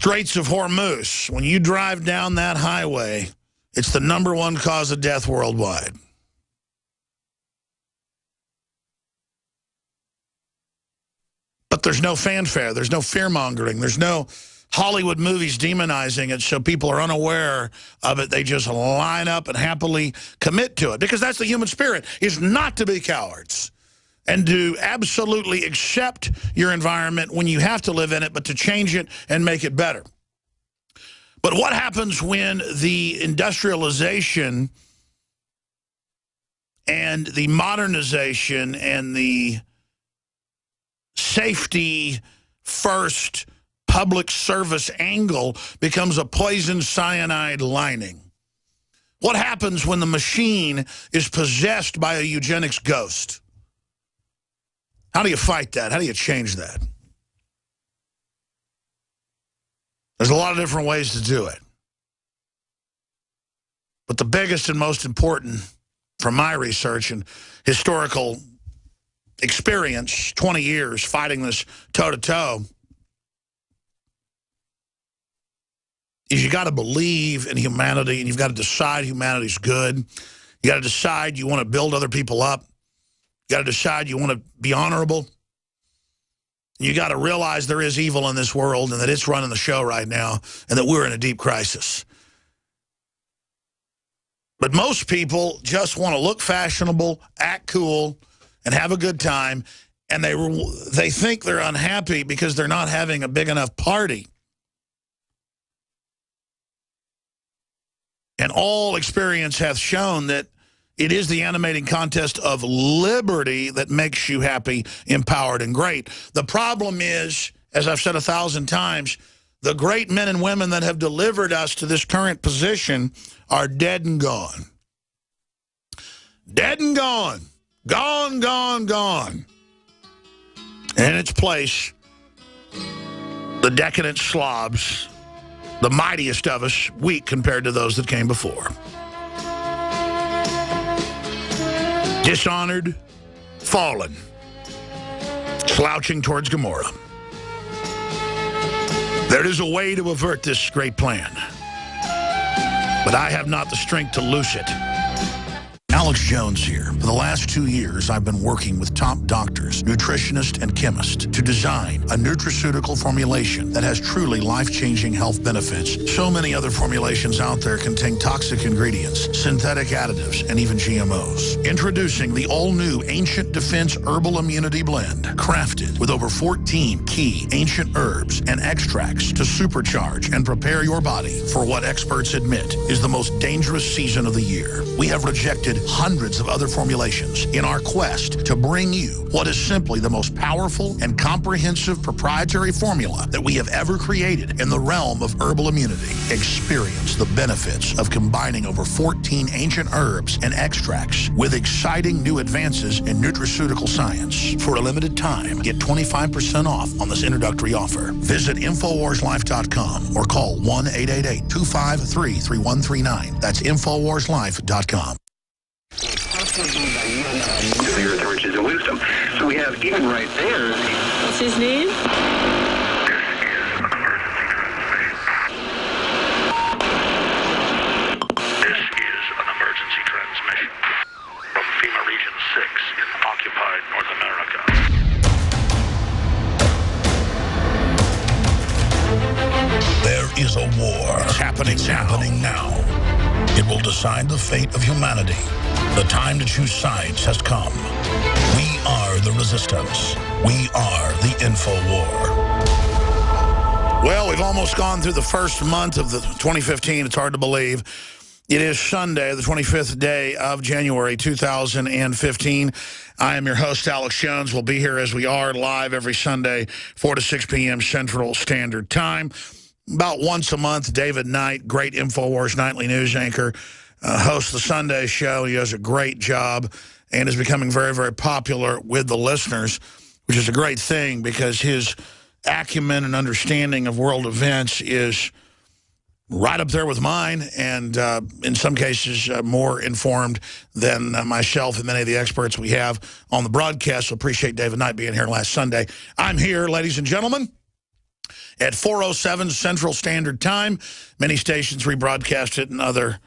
Straits of Hormuz, when you drive down that highway, it's the #1 cause of death worldwide. But there's no fanfare, there's no fear-mongering, there's no Hollywood movies demonizing it so people are unaware of it. They just line up and happily commit to it. Because that's the human spirit, is not to be cowards. And to absolutely accept your environment when you have to live in it, but to change it and make it better. But what happens when the industrialization and the modernization and the safety first public service angle becomes a poison cyanide lining? What happens when the machine is possessed by a eugenics ghost? How do you fight that? How do you change that? There's a lot of different ways to do it. But the biggest and most important, from my research and historical experience, 20 years fighting this toe-to-toe, is you got to believe in humanity, and you've got to decide humanity's good. You got to decide you want to build other people up. You got to decide you want to be honorable. You got to realize there is evil in this world and that it's running the show right now and that we're in a deep crisis. But most people just want to look fashionable, act cool, and have a good time, and they think they're unhappy because they're not having a big enough party. And all experience hath shown that it is the animating contest of liberty that makes you happy, empowered, and great. The problem is, as I've said 1,000 times, the great men and women that have delivered us to this current position are dead and gone. Dead and gone. Gone, gone, gone. And in its place, the decadent slobs, the mightiest of us, weak compared to those that came before. Dishonored, fallen, slouching towards Gomorrah. There is a way to avert this great plan, but I have not the strength to loose it. Alex Jones here. For the last 2 years, I've been working with top doctors, nutritionists, and chemists to design a nutraceutical formulation that has truly life-changing health benefits. So many other formulations out there contain toxic ingredients, synthetic additives, and even GMOs. Introducing the all-new Ancient Defense Herbal Immunity Blend, crafted with over 14 key ancient herbs and extracts to supercharge and prepare your body for what experts admit is the most dangerous season of the year. We have rejected hundreds of other formulations in our quest to bring you what is simply the most powerful and comprehensive proprietary formula that we have ever created in the realm of herbal immunity. Experience the benefits of combining over 14 ancient herbs and extracts with exciting new advances in nutraceutical science. For a limited time, get 25% off on this introductory offer. Visit InfoWarsLife.com or call 1-888-253-3139. That's InfoWarsLife.com. The earth, riches, and wisdom. So we have even right there. What's his name? This is an emergency transmission from FEMA Region 6 in occupied North America. There is a war. It's happening now. It will decide the fate of humanity. The time to choose sides has come. We are the resistance. We are the InfoWar. Well, we've almost gone through the first month of the 2015. It's hard to believe. It is Sunday, the 25th day of January 2015. I am your host, Alex Jones. We'll be here as we are live every Sunday, 4 to 6 p.m. Central Standard Time. About once a month, David Knight, great InfoWars nightly news anchor, hosts the Sunday show. He does a great job and is becoming very, very popular with the listeners, which is a great thing because his acumen and understanding of world events is right up there with mine and in some cases more informed than myself and many of the experts we have on the broadcast. So appreciate David Knight being here last Sunday. I'm here, ladies and gentlemen. at 4:07 Central Standard Time. Many stations rebroadcast it in other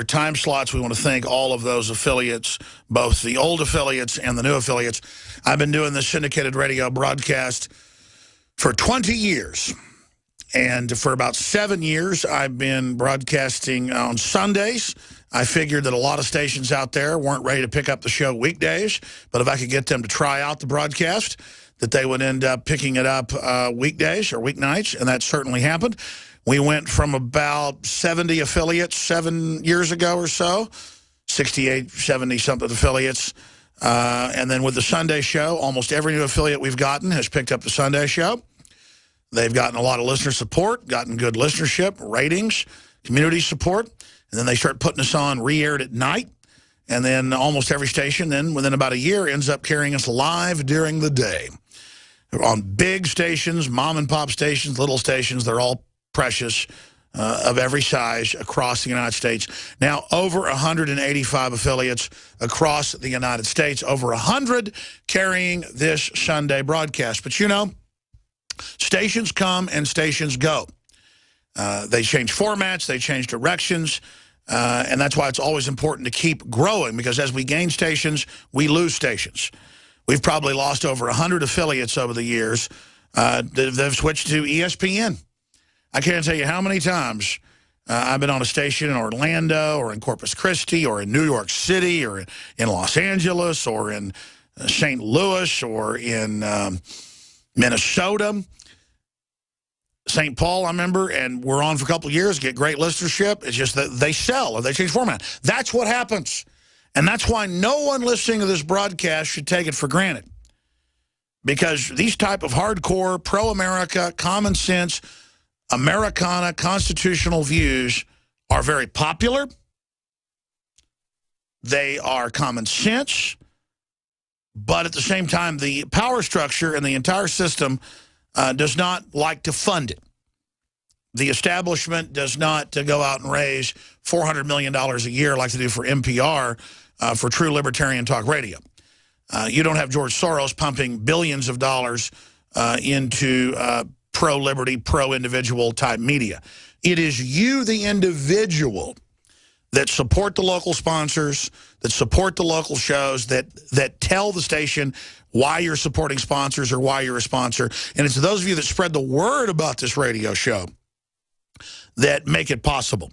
time slots. We want to thank all of those affiliates, both the old affiliates and the new affiliates. I've been doing this syndicated radio broadcast for 20 years. And for about 7 years, I've been broadcasting on Sundays. I figured that a lot of stations out there weren't ready to pick up the show weekdays, but if I could get them to try out the broadcast, that they would end up picking it up weekdays or weeknights, and that certainly happened. We went from about 70 affiliates 7 years ago or so, 68, 70-something affiliates. And then with the Sunday show, almost every new affiliate we've gotten has picked up the Sunday show. They've gotten a lot of listener support, gotten good listenership, ratings, community support, and then they start putting us on re-aired at night. And then almost every station, then within about a year, ends up carrying us live during the day. On big stations, mom-and-pop stations, little stations, they're all precious, of every size across the United States. Now, over 185 affiliates across the United States, over 100 carrying this Sunday broadcast. But, you know, stations come and stations go. They change formats, they change directions, and that's why it's always important to keep growing, because as we gain stations, we lose stations. We've probably lost over 100 affiliates over the years. They've switched to ESPN. I can't tell you how many times I've been on a station in Orlando or in Corpus Christi or in New York City or in Los Angeles or in St. Louis or in Minnesota, St. Paul, I remember, and we're on for a couple of years, get great listenership. It's just that they sell or they change format. That's what happens. And that's why no one listening to this broadcast should take it for granted. Because these type of hardcore, pro-America, common sense, Americana, constitutional views are very popular. They are common sense. But at the same time, the power structure and the entire system does not like to fund it. The establishment does not go out and raise $400 million a year like they do for NPR for true libertarian talk radio. You don't have George Soros pumping billions of dollars into pro-liberty, pro-individual type media. It is you, the individual, that support the local sponsors, that support the local shows, that tell the station why you're supporting sponsors or why you're a sponsor. And it's those of you that spread the word about this radio show that make it possible.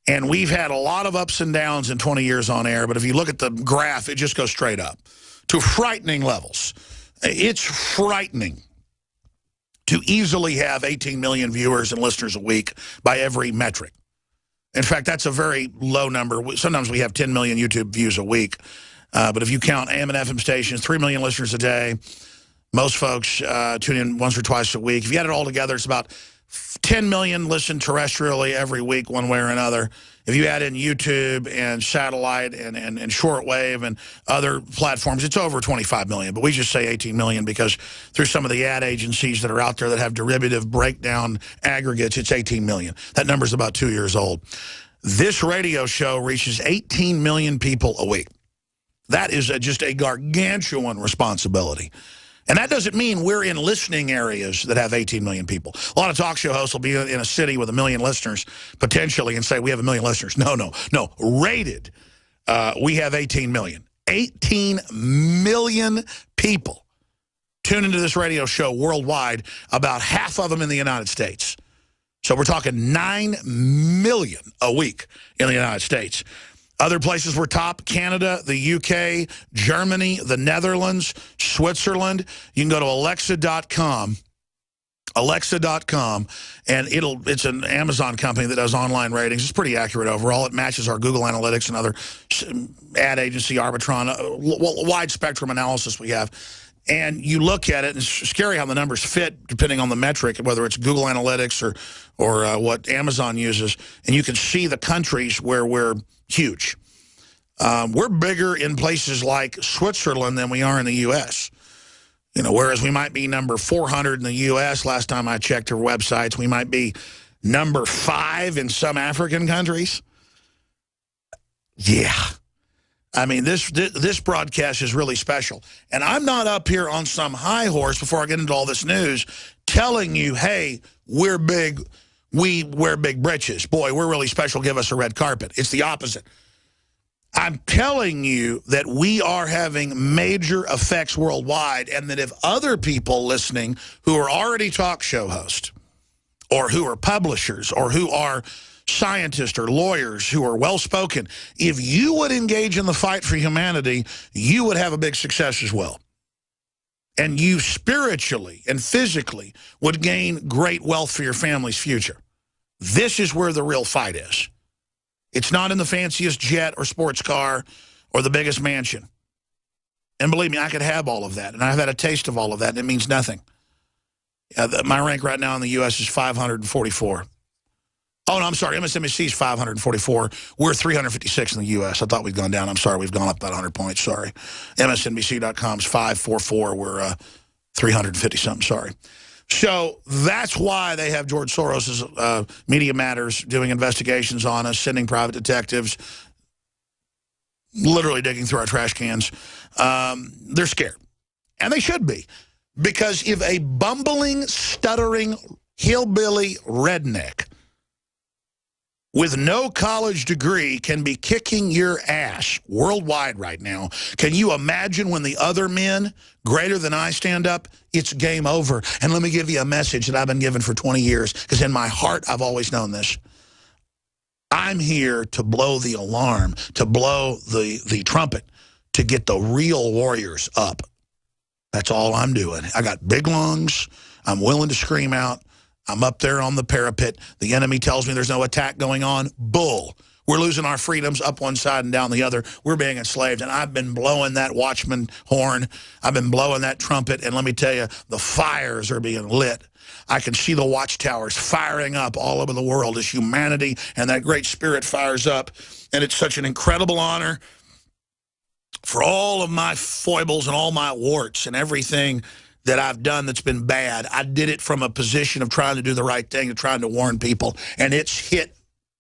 And we've had a lot of ups and downs in 20 years on air, but if you look at the graph, it just goes straight up to frightening levels. It's frightening to easily have 18 million viewers and listeners a week by every metric. In fact, that's a very low number. Sometimes we have 10 million YouTube views a week. But if you count AM and FM stations, 3 million listeners a day, most folks tune in once or twice a week. If you add it all together, it's about 10 million listen terrestrially every week, one way or another. If you add in YouTube and satellite and shortwave and other platforms, it's over 25 million. But we just say 18 million because through some of the ad agencies that are out there that have derivative breakdown aggregates, it's 18 million. That number's about 2 years old. This radio show reaches 18 million people a week. That is just a gargantuan responsibility. And that doesn't mean we're in listening areas that have 18 million people. A lot of talk show hosts will be in a city with 1 million listeners, potentially, and say, we have 1 million listeners. No. Rated, we have 18 million. 18 million people tune into this radio show worldwide, about half of them in the United States. So we're talking 9 million a week in the United States. Other places we're top: Canada, the UK, Germany, the Netherlands, Switzerland. You can go to Alexa.com, and it's an Amazon company that does online ratings. It's pretty accurate overall. It matches our Google Analytics and other ad agency, Arbitron, wide spectrum analysis we have. And you look at it, and it's scary how the numbers fit depending on the metric, whether it's Google Analytics or what Amazon uses. And you can see the countries where we're huge. We're bigger in places like Switzerland than we are in the U.S. You know, whereas we might be number 400 in the U.S. last time I checked their websites, we might be number 5 in some African countries. Yeah. I mean, this broadcast is really special. And I'm not up here on some high horse, before I get into all this news, telling you, hey, we're big, we wear big britches. Boy, we're really special, give us a red carpet. It's the opposite. I'm telling you that we are having major effects worldwide, and that if other people listening who are already talk show hosts or who are publishers or who are scientists or lawyers who are well-spoken, if you would engage in the fight for humanity, you would have a big success as well. And you spiritually and physically would gain great wealth for your family's future. This is where the real fight is. It's not in the fanciest jet or sports car or the biggest mansion. And believe me, I could have all of that, and I've had a taste of all of that, and it means nothing. My rank right now in the U.S. is 544. Oh, no, I'm sorry. MSNBC is 544. We're 356 in the U.S. I thought we'd gone down. I'm sorry. We've gone up about 100 points. Sorry. MSNBC.com is 544. We're 350-something. Sorry. So that's why they have George Soros' Media Matters doing investigations on us, sending private detectives, literally digging through our trash cans. They're scared. And they should be. Because if a bumbling, stuttering, hillbilly redneck with no college degree can be kicking your ass worldwide right now, can you imagine when the other men greater than I stand up? It's game over. And let me give you a message that I've been given for 20 years, because in my heart I've always known this. I'm here to blow the alarm, to blow the trumpet, to get the real warriors up. That's all I'm doing. I got big lungs. I'm willing to scream out. I'm up there on the parapet. The enemy tells me there's no attack going on. Bull. We're losing our freedoms up one side and down the other. We're being enslaved. And I've been blowing that watchman horn. I've been blowing that trumpet. And let me tell you, the fires are being lit. I can see the watchtowers firing up all over the world as humanity and that great spirit fires up. And it's such an incredible honor for all of my foibles and all my warts and everything that I've done that's been bad. I did it from a position of trying to do the right thing and trying to warn people. And it's hit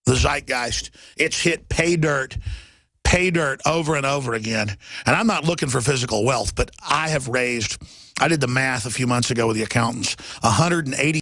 the zeitgeist. It's hit pay dirt over and over again. And I'm not looking for physical wealth, but I have raised, I did the math a few months ago with the accountants, 180